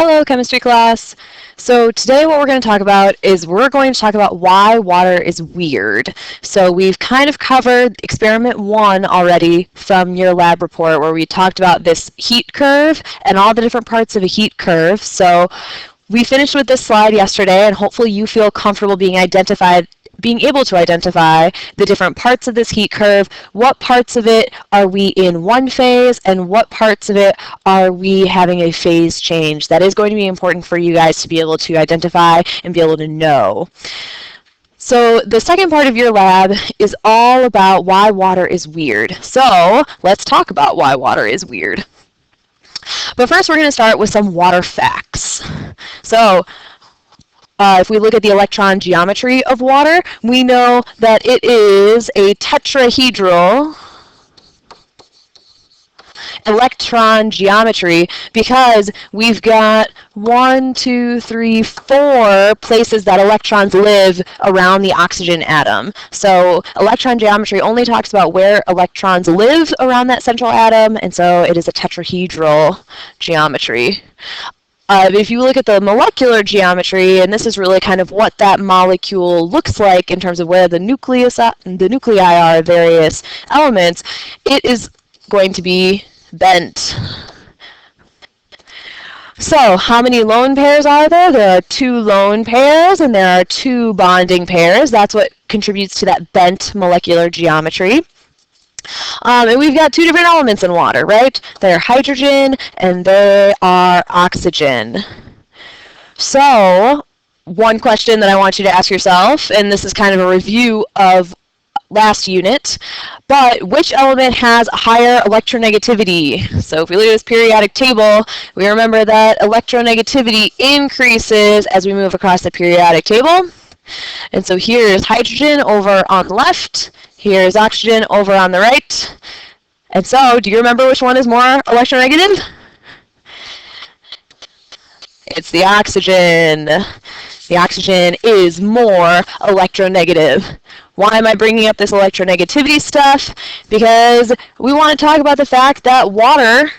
Hello, chemistry class. So today what we're going to talk about is we're going to talk about why water is weird. So we've kind of covered experiment 1 already from your lab report where we talked about this heat curve and all the different parts of a heat curve. So we finished with this slide yesterday, and hopefully you feel comfortable being able to identify the different parts of this heat curve. What parts of it are we in one phase, and what parts of it are we having a phase change? That is going to be important for you guys to be able to identify and be able to know. So the second part of your lab is all about why water is weird. So let's talk about why water is weird. But first we're going to start with some water facts. So if we look at the electron geometry of water, we know that it is a tetrahedral electron geometry because we've got 4 places that electrons live around the oxygen atom. So electron geometry only talks about where electrons live around that central atom, and so it is a tetrahedral geometry. If you look at the molecular geometry, and this is really kind of what that molecule looks like in terms of where the nuclei are, various elements, it is going to be bent. So how many lone pairs are there? There are 2 lone pairs, and there are 2 bonding pairs. That's what contributes to that bent molecular geometry. And we've got 2 different elements in water, right? They're hydrogen and they are oxygen. So one question that I want you to ask yourself, and this is kind of a review of last unit, but which element has higher electronegativity? So if we look at this periodic table, we remember that electronegativity increases as we move across the periodic table. And so here is hydrogen over on the left. Here's oxygen over on the right. And so, do you remember which one is more electronegative? It's the oxygen. The oxygen is more electronegative. Why am I bringing up this electronegativity stuff? Because we want to talk about the fact that water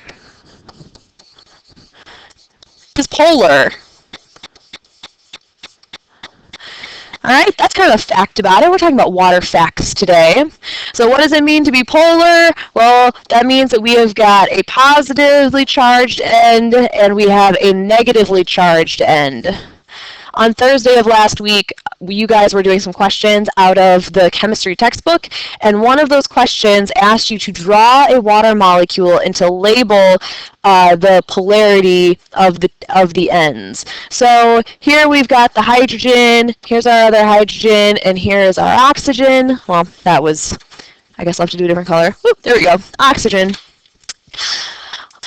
is polar. All right, that's kind of a fact about it. We're talking about water facts today. So what does it mean to be polar? Well, that means that we have got a positively charged end and we have a negatively charged end. On Thursday of last week, you guys were doing some questions out of the chemistry textbook, and one of those questions asked you to draw a water molecule and to label the polarity of the ends. So here we've got the hydrogen, here's our other hydrogen, and here is our oxygen. Well, that was, I guess I'll have to do a different color. Oop, there we go, oxygen.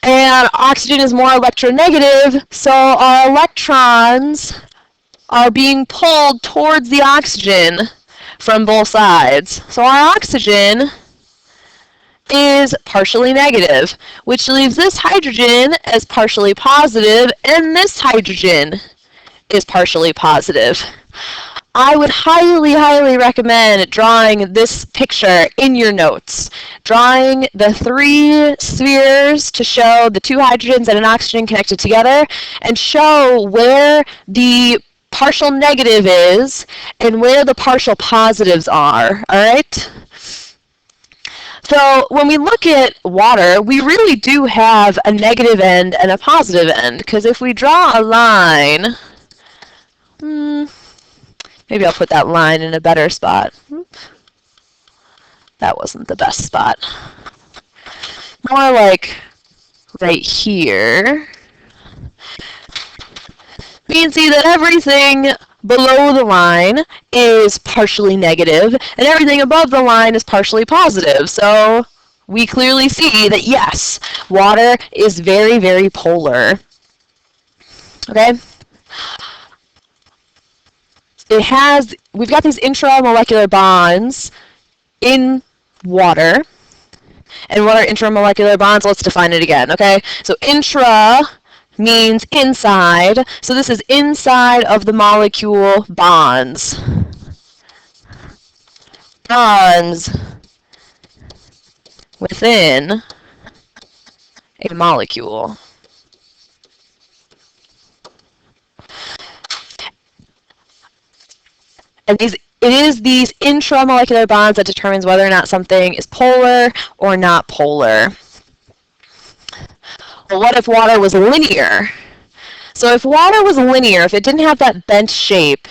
And oxygen is more electronegative, so our electrons are being pulled towards the oxygen from both sides. So our oxygen is partially negative, which leaves this hydrogen as partially positive, and this hydrogen is partially positive. I would highly, highly recommend drawing this picture in your notes. Drawing the 3 spheres to show the 2 hydrogens and an oxygen connected together, and show where the partial negative is and where the partial positives are, all right? So when we look at water, we really do have a negative end and a positive end, because if we draw a line, maybe I'll put that line in a better spot. That wasn't the best spot. More like right here. We can see that everything below the line is partially negative, and everything above the line is partially positive. So we clearly see that, yes, water is very, very polar. Okay? We've got these intramolecular bonds in water. And what are intramolecular bonds? Let's define it again, okay? So intra means inside. So this is inside of the molecule bonds. Bonds within a molecule. And it is these intramolecular bonds that determines whether or not something is polar or not polar. Well, what if water was linear? So if water was linear, if it didn't have that bent shape,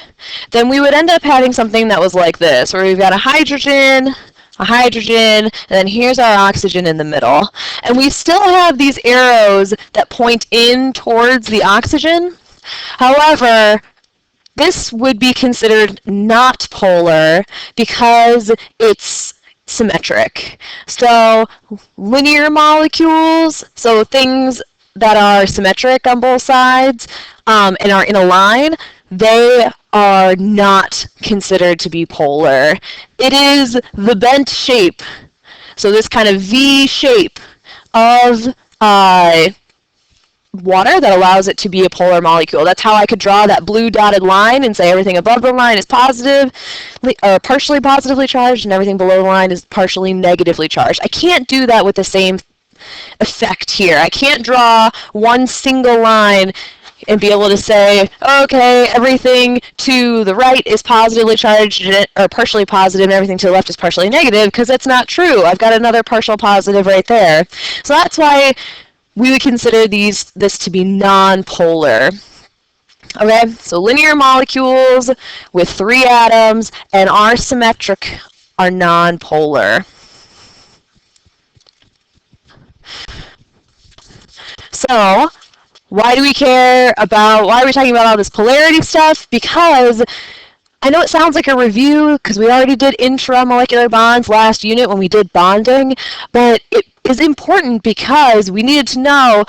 then we would end up having something that was like this, where we've got a hydrogen, and then here's our oxygen in the middle. And we still have these arrows that point in towards the oxygen. However, this would be considered not polar because it's symmetric. So linear molecules, so things that are symmetric on both sides and are in a line, they are not considered to be polar. It is the bent shape, so this kind of V shape of water that allows it to be a polar molecule. That's how I could draw that blue dotted line and say everything above the line is positive, or partially positively charged, and everything below the line is partially negatively charged. I can't do that with the same effect here. I can't draw one single line and be able to say, okay, everything to the right is positively charged or partially positive, and everything to the left is partially negative, because that's not true. I've got another partial positive right there. So that's why we would consider this to be non-polar. Okay, so linear molecules with 3 atoms and are symmetric are non-polar. So why are we talking about all this polarity stuff? Because I know it sounds like a review because we already did intramolecular bonds last unit when we did bonding, but it is important because we needed to know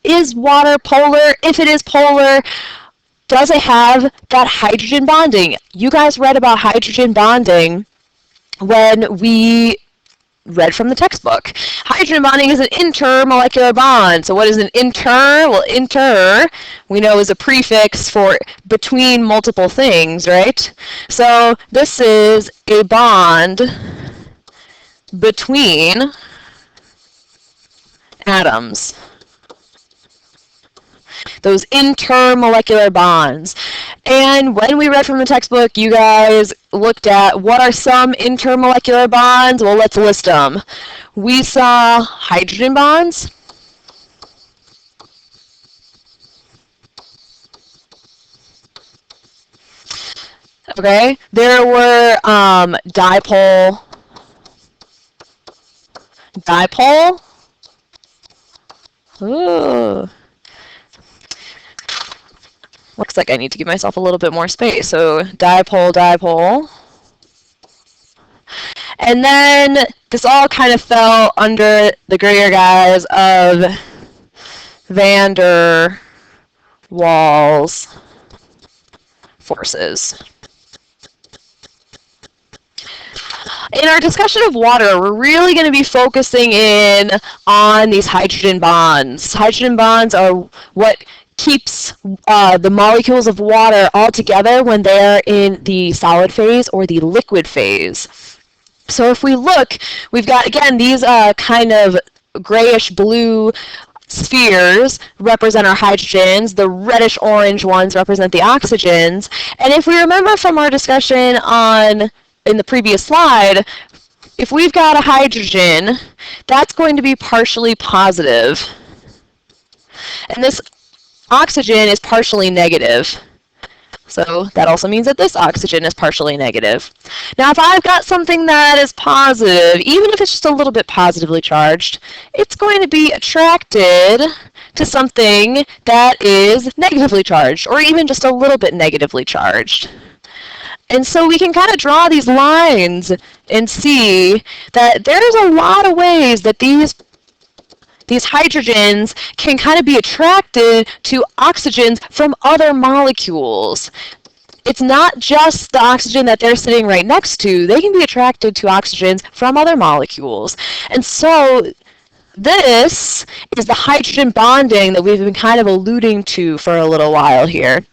is water polar? If it is polar, does it have that hydrogen bonding? You guys read about hydrogen bonding when we read from the textbook. Hydrogen bonding is an intermolecular bond. So what is an inter? Well, inter, we know, is a prefix for between multiple things, right? So this is a bond between atoms. Those intermolecular bonds. And when we read from the textbook, you guys looked at what are some intermolecular bonds? Well, let's list them. We saw hydrogen bonds. Okay, there were dipole. Ooh. Looks like I need to give myself a little bit more space. So dipole. And then this all kind of fell under the grayer guise of van der Waals forces. In our discussion of water, we're really going to be focusing in on these hydrogen bonds. Hydrogen bonds are what keeps the molecules of water all together when they're in the solid phase or the liquid phase. So if we look, we've got, again, these kind of grayish blue spheres represent our hydrogens. The reddish orange ones represent the oxygens. And if we remember from our discussion in the previous slide, if we've got a hydrogen, that's going to be partially positive. And this oxygen is partially negative. So that also means that this oxygen is partially negative. Now, if I've got something that is positive, even if it's just a little bit positively charged, it's going to be attracted to something that is negatively charged, or even just a little bit negatively charged. And so we can kind of draw these lines and see that there's a lot of ways that these hydrogens can kind of be attracted to oxygens from other molecules. It's not just the oxygen that they're sitting right next to. They can be attracted to oxygens from other molecules. And so this is the hydrogen bonding that we've been kind of alluding to for a little while here.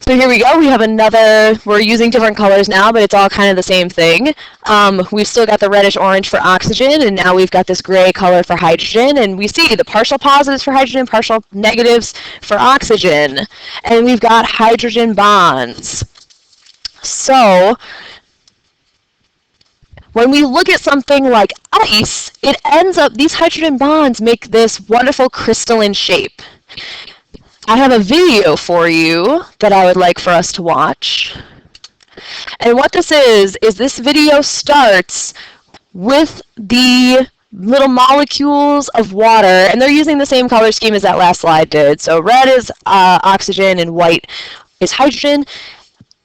So here we go. We have another, we're using different colors now, but it's all kind of the same thing. We've still got the reddish orange for oxygen, and now we've got this gray color for hydrogen, and we see the partial positives for hydrogen, partial negatives for oxygen. And we've got hydrogen bonds. So when we look at something like ice, it ends up, these hydrogen bonds make this wonderful crystalline shape. I have a video for you that I would like for us to watch. And what this is this video starts with the little molecules of water, and they're using the same color scheme as that last slide did. So red is oxygen and white is hydrogen.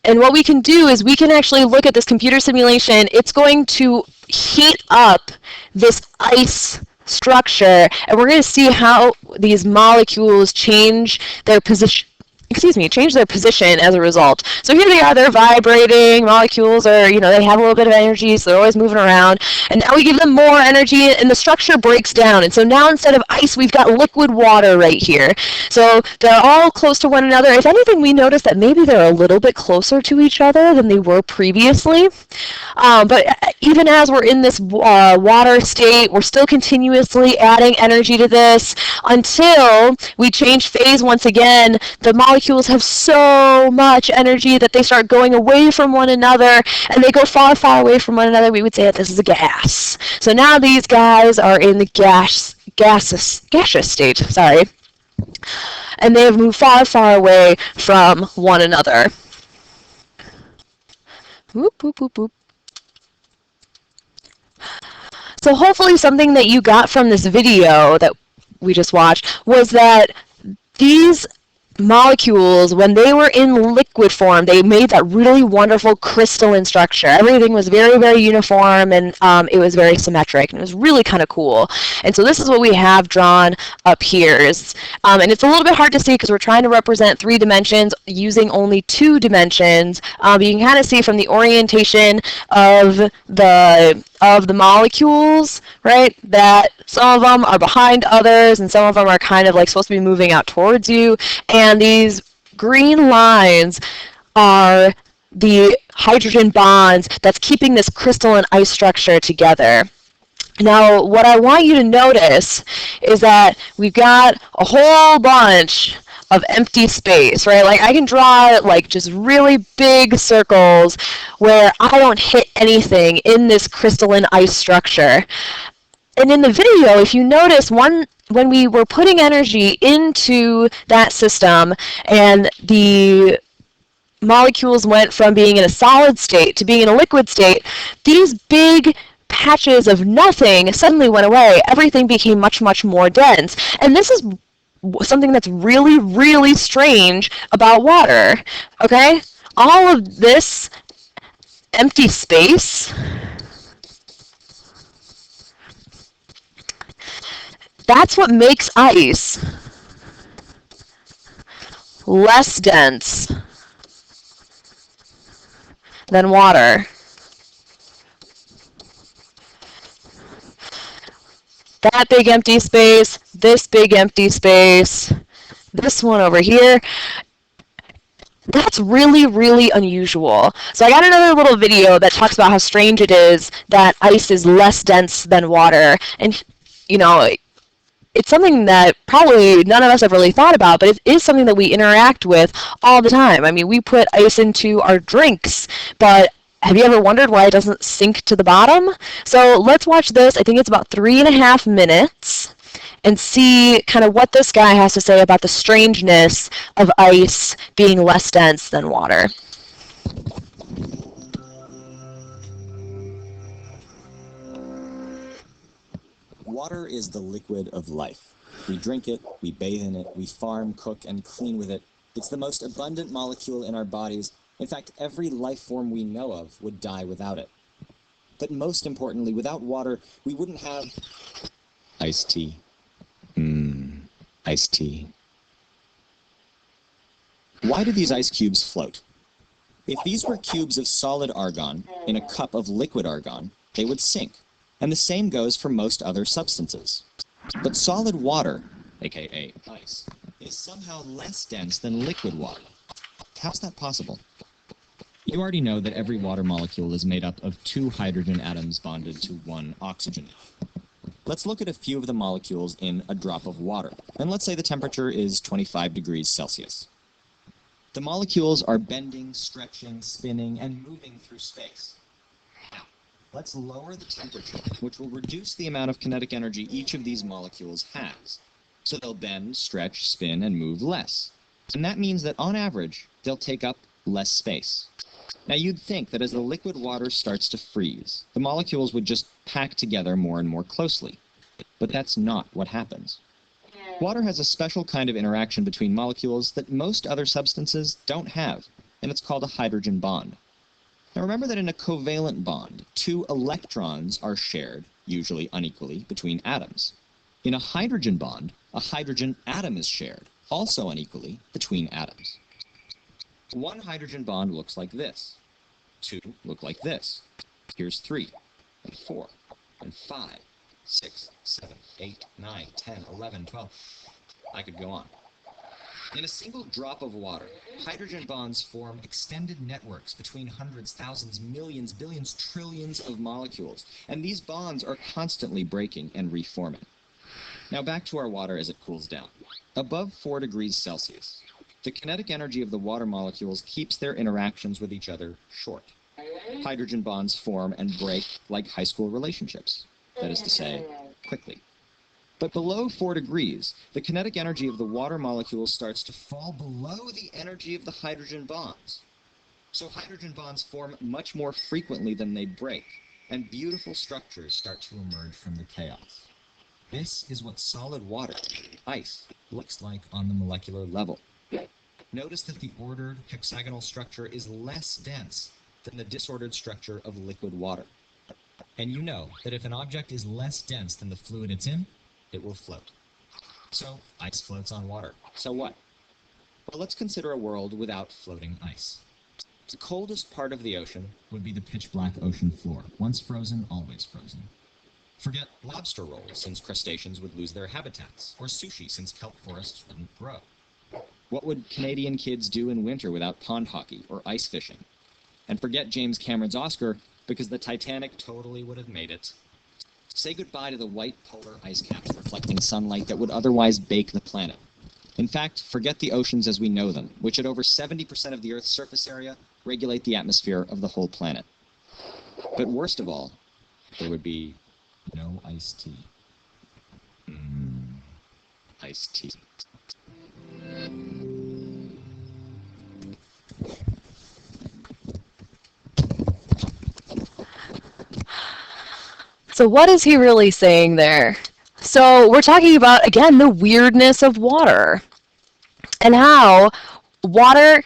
And what we can do is we can actually look at this computer simulation. It's going to heat up this ice structure, and we're going to see how these molecules change their position. Change their position as a result. So here they are, they're vibrating, molecules are, they have a little bit of energy, so they're always moving around. And now we give them more energy, and the structure breaks down. And so now instead of ice, we've got liquid water right here. So they're all close to one another. If anything, we notice that maybe they're a little bit closer to each other than they were previously. But even as we're in this water state, we're still continuously adding energy to this until we change phase once again. The molecules have so much energy that they start going away from one another, and they go far, far away from one another. We would say that this is a gas. So now these guys are in the gaseous state, sorry. And they have moved far, far away from one another. Whoop, whoop, whoop, whoop. So hopefully something that you got from this video that we just watched was that these molecules, when they were in liquid form, they made that really wonderful crystalline structure. Everything was very, very uniform, and it was very symmetric, and it was really kind of cool. And so this is what we have drawn up here. And it's a little bit hard to see because we're trying to represent 3 dimensions using only 2 dimensions. But you can kind of see from the orientation of the molecules, right, that some of them are behind others and some of them are kind of like supposed to be moving out towards you. And these green lines are the hydrogen bonds that's keeping this crystalline ice structure together. Now, what I want you to notice is that we've got a whole bunch of empty space, right? Like I can draw like just really big circles where I don't hit anything in this crystalline ice structure. And in the video, if you notice, when we were putting energy into that system and the molecules went from being in a solid state to being in a liquid state, these big patches of nothing suddenly went away. Everything became much, much more dense. And this is something that's really, really strange about water, okay? All of this empty space, that's what makes ice less dense than water. That big empty space, this big empty space, this one over here, that's really, really unusual. So I got another little video that talks about how strange it is that ice is less dense than water. And, it's something that probably none of us have really thought about, but it is something that we interact with all the time. I mean, we put ice into our drinks, but have you ever wondered why it doesn't sink to the bottom? So let's watch this. I think it's about 3.5 minutes, and see kind of what this guy has to say about the strangeness of ice being less dense than water. Water is the liquid of life. We drink it, we bathe in it, we farm, cook, and clean with it. It's the most abundant molecule in our bodies. In fact, every life form we know of would die without it. But most importantly, without water, we wouldn't have iced tea. Iced tea. Why do these ice cubes float? If these were cubes of solid argon in a cup of liquid argon, they would sink. And the same goes for most other substances. But solid water, aka ice, is somehow less dense than liquid water. How's that possible? You already know that every water molecule is made up of 2 hydrogen atoms bonded to 1 oxygen. Let's look at a few of the molecules in a drop of water, and let's say the temperature is 25 degrees Celsius. The molecules are bending, stretching, spinning, and moving through space. Now, let's lower the temperature, which will reduce the amount of kinetic energy each of these molecules has. So they'll bend, stretch, spin, and move less. And that means that on average, they'll take up less space. Now you'd think that as the liquid water starts to freeze, the molecules would just pack together more and more closely. But that's not what happens. Water has a special kind of interaction between molecules that most other substances don't have, and it's called a hydrogen bond. Now remember that in a covalent bond, 2 electrons are shared, usually unequally, between atoms. In a hydrogen bond, a hydrogen atom is shared, also unequally, between atoms. 1 hydrogen bond looks like this. 2 look like this. Here's 3, and 4, and 5, 6, 7, 8, 9, 10, 11, 12. I could go on. In a single drop of water, hydrogen bonds form extended networks between hundreds, thousands, millions, billions, trillions of molecules, and these bonds are constantly breaking and reforming. Now back to our water as it cools down. Above 4 degrees Celsius, the kinetic energy of the water molecules keeps their interactions with each other short. Hydrogen bonds form and break like high school relationships, that is to say, quickly. But below 4 degrees, the kinetic energy of the water molecules starts to fall below the energy of the hydrogen bonds. So hydrogen bonds form much more frequently than they break, and beautiful structures start to emerge from the chaos. This is what solid water, ice, looks like on the molecular level. Notice that the ordered hexagonal structure is less dense than the disordered structure of liquid water. And you know that if an object is less dense than the fluid it's in, it will float. So ice floats on water. So what? Well, let's consider a world without floating ice. The coldest part of the ocean would be the pitch black ocean floor, once frozen, always frozen. Forget lobster rolls, since crustaceans would lose their habitats, or sushi, since kelp forests wouldn't grow. What would Canadian kids do in winter without pond hockey or ice fishing? And forget James Cameron's Oscar, because the Titanic totally would have made it. Say goodbye to the white polar ice caps reflecting sunlight that would otherwise bake the planet. In fact, forget the oceans as we know them, which at over 70% of the Earth's surface area regulate the atmosphere of the whole planet. But worst of all, there would be no iced tea. Iced tea. So what is he really saying there? So we're talking about, again, the weirdness of water and how water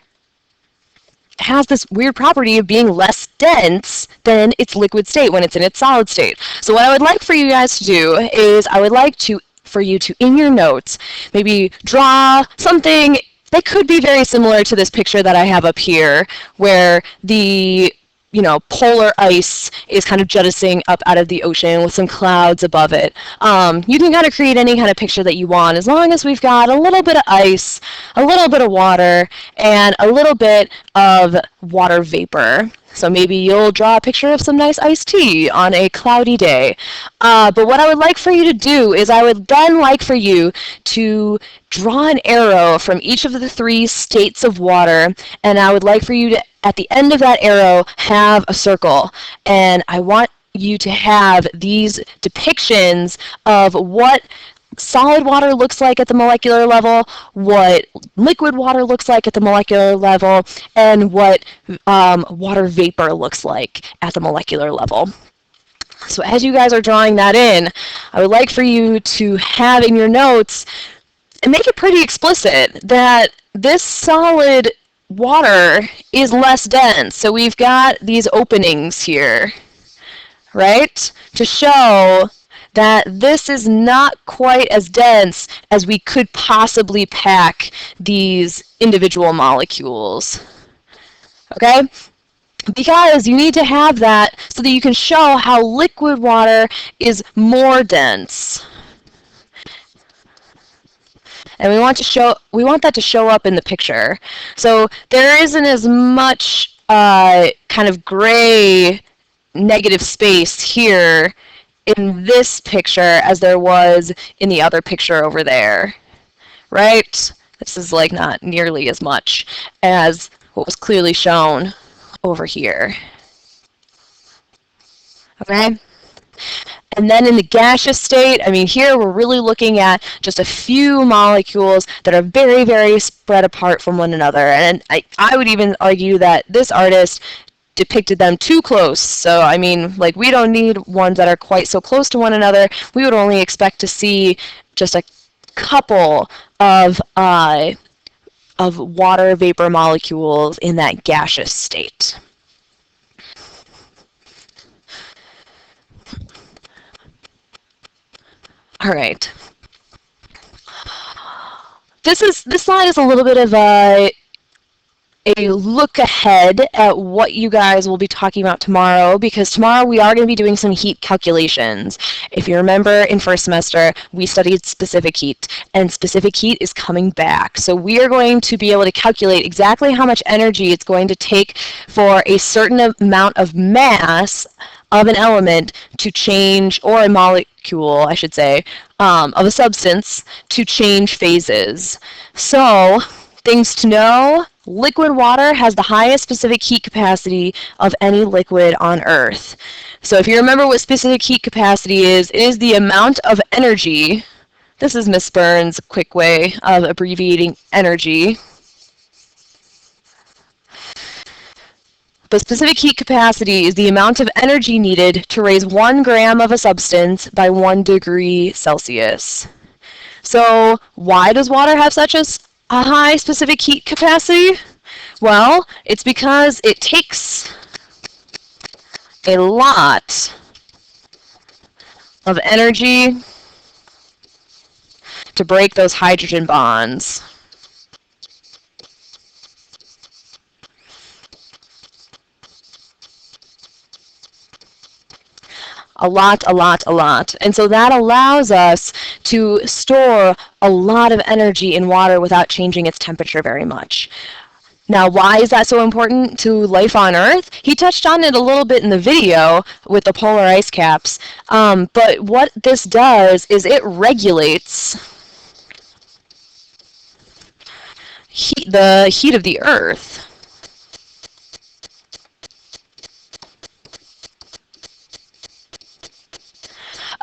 has this weird property of being less dense than its liquid state when it's in its solid state. So what I would like for you guys to do is I would like for you to, in your notes, maybe draw something that could be very similar to this picture that I have up here, where the polar ice is kind of jettisoning up out of the ocean with some clouds above it. You can kind of create any kind of picture that you want, as long as we've got a little bit of ice, a little bit of water, and a little bit of water vapor. So maybe you'll draw a picture of some nice iced tea on a cloudy day. But what I would like for you to do is I would then like for you to draw an arrow from each of the 3 states of water, and I would like for you to, at the end of that arrow, have a circle. And I want you to have these depictions of what solid water looks like at the molecular level, what liquid water looks like at the molecular level, and what water vapor looks like at the molecular level. So as you guys are drawing that in, I would like for you to have in your notes and make it pretty explicit that this solid water is less dense. So we've got these openings here, right, to show that this is not quite as dense as we could possibly pack these individual molecules. Okay? Because you need to have that so that you can show how liquid water is more dense. and we want that to show up in the picture. So there isn't as much kind of gray negative space here in this picture as there was in the other picture over there, right? This is like not nearly as much as what was clearly shown over here. Okay? And then in the gaseous state, I mean, here we're really looking at just a few molecules that are very, very spread apart from one another. And I would even argue that this artist depicted them too close. So, I mean, like, we don't need ones that are quite so close to one another. We would only expect to see just a couple of water vapor molecules in that gaseous state. All right. This slide is a little bit of a look ahead at what you guys will be talking about tomorrow, because tomorrow we are going to be doing some heat calculations. If you remember in first semester, we studied specific heat, and specific heat is coming back. So we are going to be able to calculate exactly how much energy it's going to take for a certain amount of mass of an element to change, or a molecule, I should say, of a substance to change phases. So, things to know: liquid water has the highest specific heat capacity of any liquid on Earth. So if you remember what specific heat capacity is, it is the amount of energy. This is Miss Burns' quick way of abbreviating energy. But specific heat capacity is the amount of energy needed to raise 1 gram of a substance by 1 degree Celsius. So why does water have such a high specific heat capacity? Well, it's because it takes a lot of energy to break those hydrogen bonds. A lot. And so that allows us to store a lot of energy in water without changing its temperature very much. Now, why is that so important to life on Earth? He touched on it a little bit in the video with the polar ice caps. But what this does is it regulates the heat of the Earth.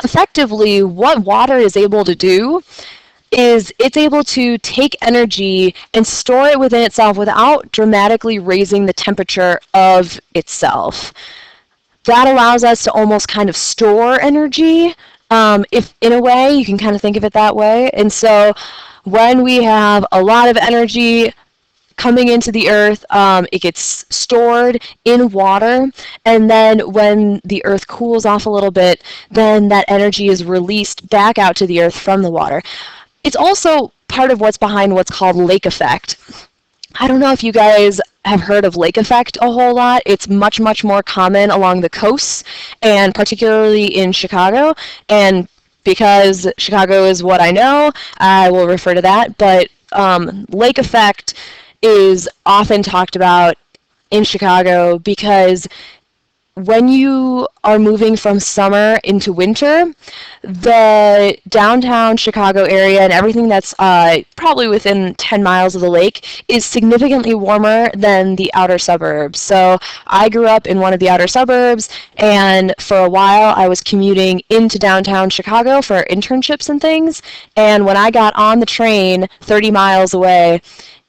Effectively, what water is able to do is it's able to take energy and store it within itself without dramatically raising the temperature of itself. That allows us to almost kind of store energy, if in a way, you can kind of think of it that way. And so when we have a lot of energy coming into the Earth, it gets stored in water, and then when the Earth cools off a little bit, then that energy is released back out to the Earth from the water. It's also part of what's behind what's called lake effect. I don't know if you guys have heard of lake effect a whole lot. It's much, much more common along the coasts, and particularly in Chicago. And because Chicago is what I know, I will refer to that. But lake effect is often talked about in Chicago because when you are moving from summer into winter, the downtown Chicago area and everything that's probably within 10 miles of the lake is significantly warmer than the outer suburbs. So I grew up in one of the outer suburbs, and for a while I was commuting into downtown Chicago for internships and things, and when I got on the train 30 miles away,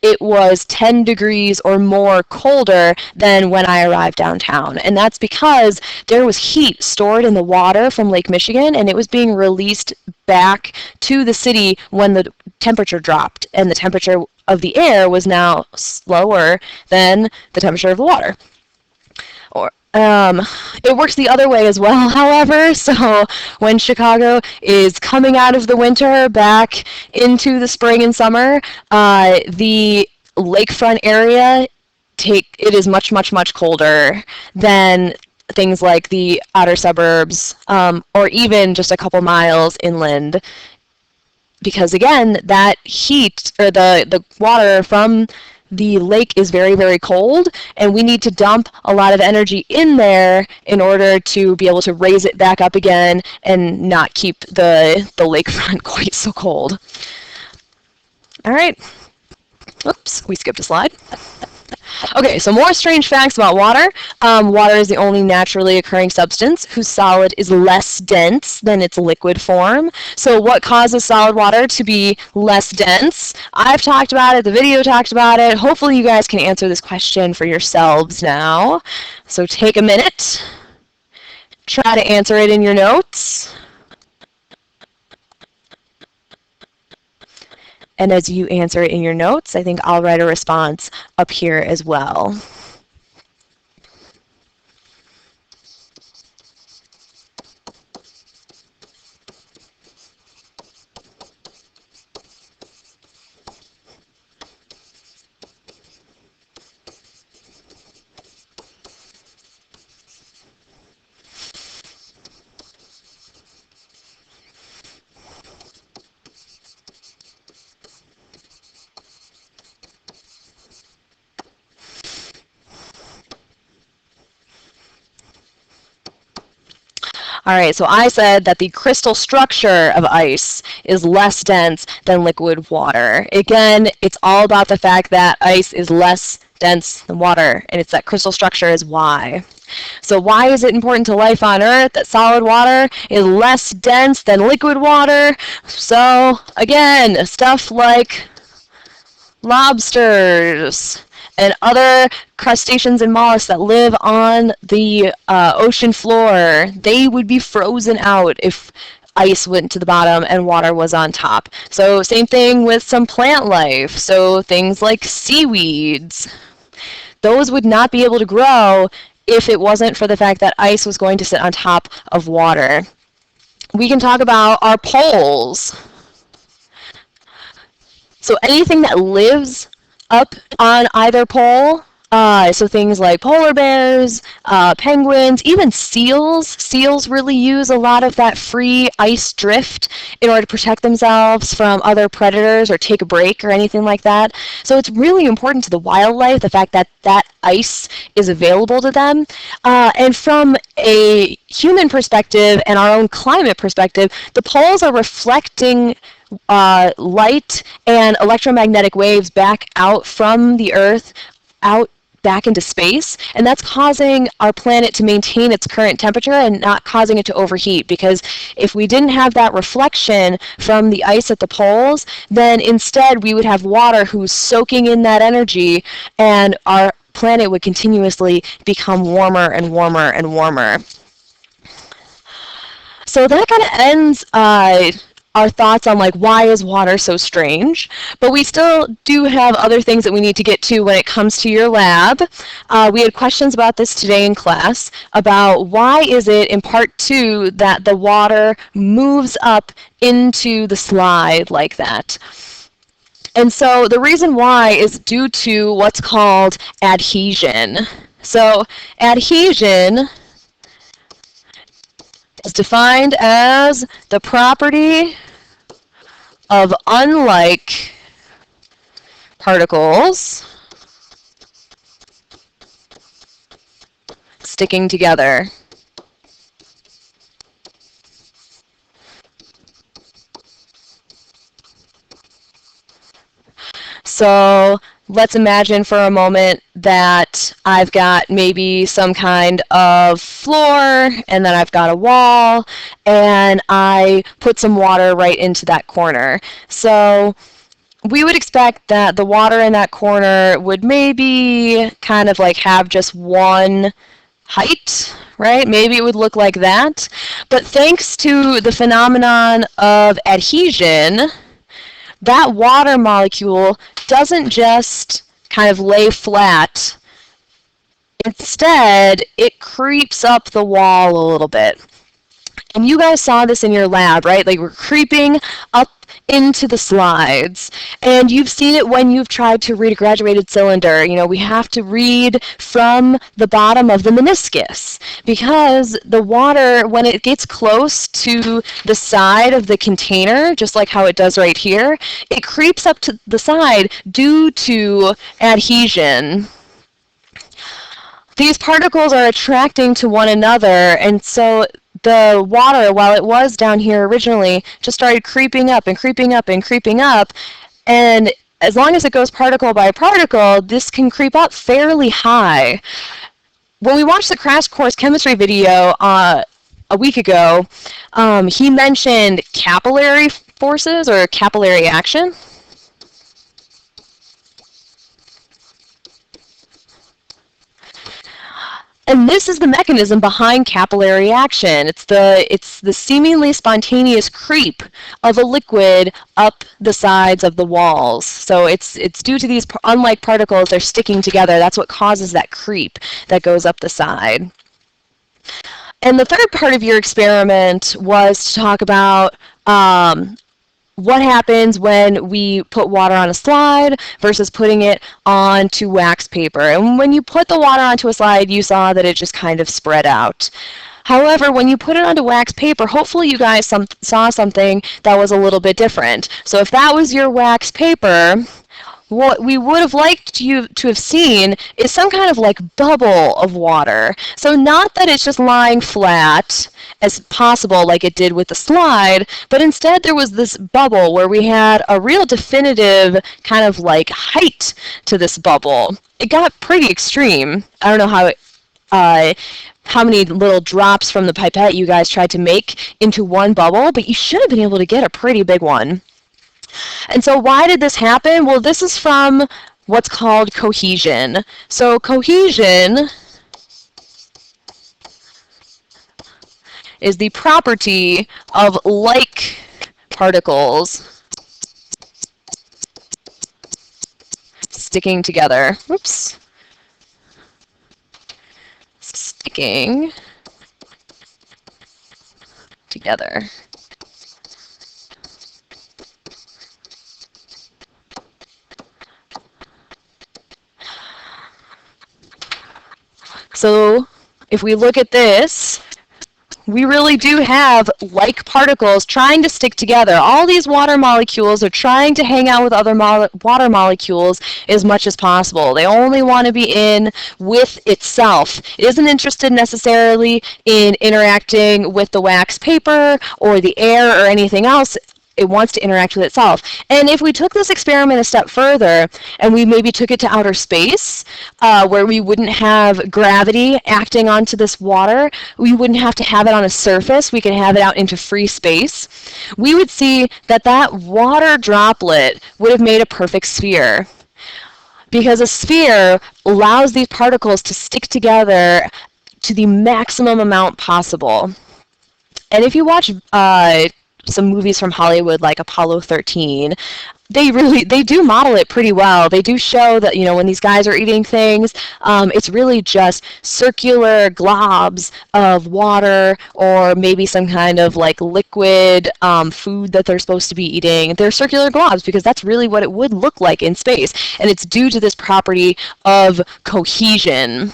it was 10 degrees or more colder than when I arrived downtown. And that's because there was heat stored in the water from Lake Michigan, and it was being released back to the city when the temperature dropped. And the temperature of the air was now slower than the temperature of the water. It works the other way as well, however. So when Chicago is coming out of the winter back into the spring and summer, the lakefront area, it is much, much, much colder than things like the outer suburbs, or even just a couple miles inland. because again, that heat or the water from the lake is very, very cold, and we need to dump a lot of energy in there in order to be able to raise it back up again and not keep the lakefront quite so cold. All right. Oops, we skipped a slide. Okay, so more strange facts about water. Water is the only naturally occurring substance whose solid is less dense than its liquid form. So what causes solid water to be less dense? I've talked about it, the video talked about it. Hopefully you guys can answer this question for yourselves now. So take a minute, try to answer it in your notes. And as you answer it in your notes, I think I'll write a response up here as well. All right, so I said that the crystal structure of ice is less dense than liquid water. Again, it's all about the fact that ice is less dense than water, and it's that crystal structure is why. So why is it important to life on Earth that solid water is less dense than liquid water? So again, stuff like lobsters and other crustaceans and mollusks that live on the ocean floor, they would be frozen out if ice went to the bottom and water was on top. So same thing with some plant life. So things like seaweeds. Those would not be able to grow if it wasn't for the fact that ice was going to sit on top of water. We can talk about our poles. So anything that lives up on either pole, so things like polar bears, penguins, even seals. Seals really use a lot of that free ice drift in order to protect themselves from other predators or take a break or anything like that. So it's really important to the wildlife, the fact that that ice is available to them. And from a human perspective and our own climate perspective, the poles are reflecting light and electromagnetic waves back out from the Earth, out back into space, and that's causing our planet to maintain its current temperature and not causing it to overheat, because if we didn't have that reflection from the ice at the poles, then instead we would have water who's soaking in that energy, and our planet would continuously become warmer and warmer and warmer. So that kind of ends our thoughts on like why is water so strange, but we still do have other things that we need to get to when it comes to your lab. We had questions about this today in class about why is it in part 2 that the water moves up into the slide like that. And so the reason why is due to what's called adhesion. So adhesion is defined as the property of unlike particles sticking together. So let's imagine for a moment that I've got maybe some kind of floor, and then I've got a wall, and I put some water right into that corner. So we would expect that the water in that corner would maybe kind of like have just one height, right? Maybe it would look like that. But thanks to the phenomenon of adhesion, that water molecule doesn't just kind of lay flat. Instead, it creeps up the wall a little bit. And you guys saw this in your lab, right? Like we're creeping up into the slides. And you've seen it when you've tried to read a graduated cylinder. You know, we have to read from the bottom of the meniscus because the water, when it gets close to the side of the container, just like how it does right here, it creeps up to the side due to adhesion. These particles are attracting to one another, and so the water, while it was down here originally, just started creeping up and creeping up and creeping up, and as long as it goes particle by particle, this can creep up fairly high. When we watched the Crash Course Chemistry video a week ago, he mentioned capillary forces or capillary action. And this is the mechanism behind capillary action. It's the seemingly spontaneous creep of a liquid up the sides of the walls. So it's due to these unlike particles, they're sticking together. That's what causes that creep that goes up the side. And the third part of your experiment was to talk about what happens when we put water on a slide versus putting it onto wax paper. And when you put the water onto a slide, you saw that it just kind of spread out. However, when you put it onto wax paper, hopefully you guys saw something that was a little bit different. So if that was your wax paper, what we would have liked you to have seen is some kind of like bubble of water. So not that it's just lying flat as possible like it did with the slide, but instead there was this bubble where we had a real definitive kind of like height to this bubble. It got pretty extreme. I don't know how many little drops from the pipette you guys tried to make into one bubble, but you should have been able to get a pretty big one. And so why did this happen? Well, this is from what's called cohesion. So cohesion is the property of like particles sticking together. Oops. Sticking together. So if we look at this, we really do have like particles trying to stick together. All these water molecules are trying to hang out with other water molecules as much as possible. They only want to be in with itself. It isn't interested necessarily in interacting with the wax paper or the air or anything else. It wants to interact with itself. And if we took this experiment a step further and we maybe took it to outer space where we wouldn't have gravity acting onto this water, we wouldn't have to have it on a surface, we could have it out into free space, we would see that that water droplet would have made a perfect sphere. Because a sphere allows these particles to stick together to the maximum amount possible. And if you watch some movies from Hollywood like Apollo 13, they do model it pretty well. They do show that, you know, when these guys are eating things, it's really just circular globs of water or maybe some kind of like liquid food that they're supposed to be eating. They're circular globs because that's really what it would look like in space. And it's due to this property of cohesion.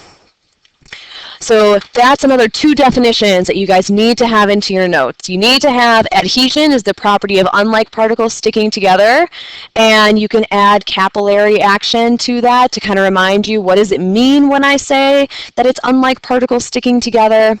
So that's another 2 definitions that you guys need to have into your notes. You need to have adhesion is the property of unlike particles sticking together, and you can add capillary action to that to kind of remind you what does it mean when I say that it's unlike particles sticking together.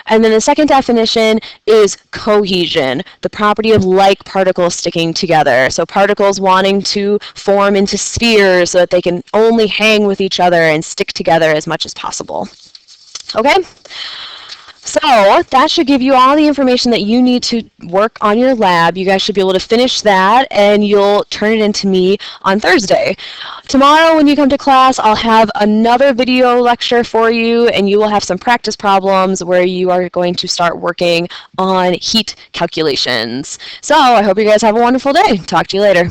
And then the second definition is cohesion, the property of like particles sticking together. So particles wanting to form into spheres so that they can only hang with each other and stick together as much as possible. Okay, so that should give you all the information that you need to work on your lab. You guys should be able to finish that and you'll turn it into me on Thursday. Tomorrow when you come to class, I'll have another video lecture for you and you will have some practice problems where you are going to start working on heat calculations. So I hope you guys have a wonderful day. Talk to you later.